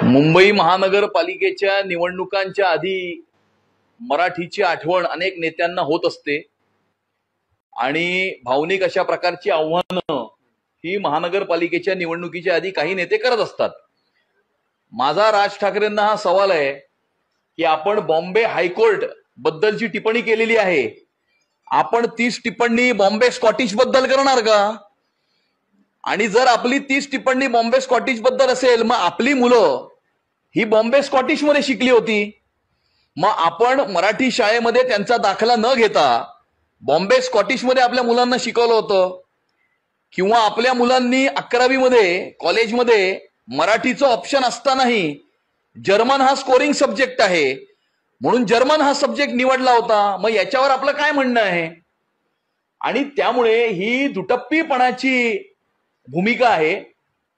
मुंबई महानगरपालिकेच्या निवडणुकांच्या आधी मराठीची आठवण अनेक नेत्यांना होत असते आणि भावनिक अशा प्रकारची आव्हानं ही महानगरपालिकेच्या निवडणुकीच्या आधी काही नेते करत असतात। माझा राज ठाकरेंना हा सवाल आहे की आपण बॉम्बे हायकोर्ट बद्दलची टिप्पणी केलेली आहे, आपण तीच टिप्पणी बॉम्बे स्कॉटिश बद्दल करणार का? आणि जर आपली तीच टिप्पणी बॉम्बे स्कॉटिश बद्दल असेल, मग आपली मुलं ही बॉम्बे स्कॉटिश मध्ये शिकली होती, मग आपण मराठी शाळेमध्ये त्यांचा दाखला न घेता बॉम्बे स्कॉटिश मध्ये आपल्या मुलांना शिकवलं होतं, किंवा आपल्या मुलांनी 11वी मध्ये कॉलेजमध्ये मराठीचं ऑप्शन असतानाही जर्मन हा स्कोरिंग सब्जेक्ट आहे म्हणून जर्मन हा सब्जेक्ट निवडला होता। मग याच्यावर आपलं काय म्हणणं आहे? आणि त्यामुळे ही दुटप्पीपणाची भूमिका आहे।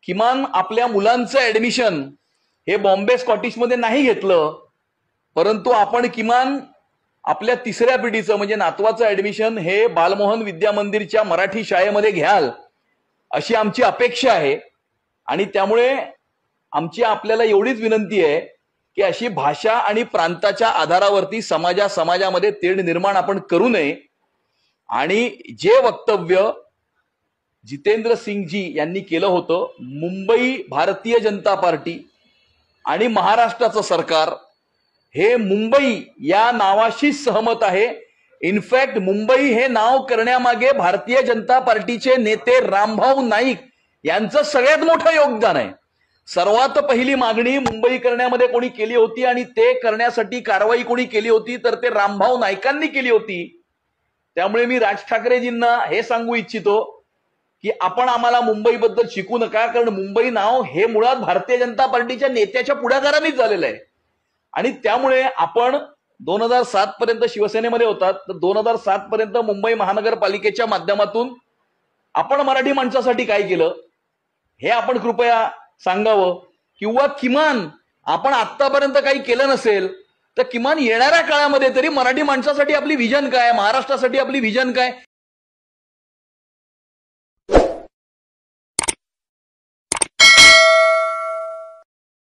किमान आपल्या मुलांचं ऍडमिशन हे बॉम्बे स्कॉटिश मध्ये नाही घेतलं, परंतु आपण किमान आपल्या तिसऱ्या पिढीचं म्हणजे नातवाचं ऍडमिशन हे बालमोहन विद्या मंदिरच्या मराठी शाळेमध्ये घ्याल अशी आमची अपेक्षा आहे। आणि त्यामुळे आमची आपल्याला एवढीच विनंती आहे की अशी भाषा आणि प्रांताच्या आधारावरती समाजामध्ये तेढ निर्माण आपण करू नये। आणि जे वक्तव्य जितेंद्र सिंगजी यांनी केलं होतं, मुंबई भारतीय जनता पार्टी आणि महाराष्ट्राचं सरकार हे मुंबई या नावाशी सहमत आहे। इनफॅक्ट मुंबई हे नाव करण्यामागे भारतीय जनता पार्टीचे नेते रामभाऊ नाईक यांचं सगळ्यात मोठं योगदान आहे। सर्वात पहिली मागणी मुंबई करण्यामध्ये कोणी केली होती आणि ते करण्यासाठी कारवाई कोणी केली होती तर ते रामभाऊ नाईकांनी केली होती। त्यामुळे मी राज ठाकरेजींना हे सांगू इच्छितो की आपण आम्हाला मुंबईबद्दल शिकू नका, कारण मुंबई नाव हे मुळात भारतीय जनता पार्टीच्या नेत्याच्या पुढाकारानेच झालेलं आहे। आणि त्यामुळे आपण 2007 पर्यंत शिवसेनेमध्ये होतात, तर 2007 पर्यंत मुंबई महानगरपालिकेच्या माध्यमातून आपण मराठी माणसासाठी काय केलं हे आपण कृपया सांगावं, किंवा किमान आपण आतापर्यंत काही केलं नसेल तर किमान येणाऱ्या काळामध्ये तरी मराठी माणसासाठी आपली व्हिजन काय, महाराष्ट्रासाठी आपली व्हिजन काय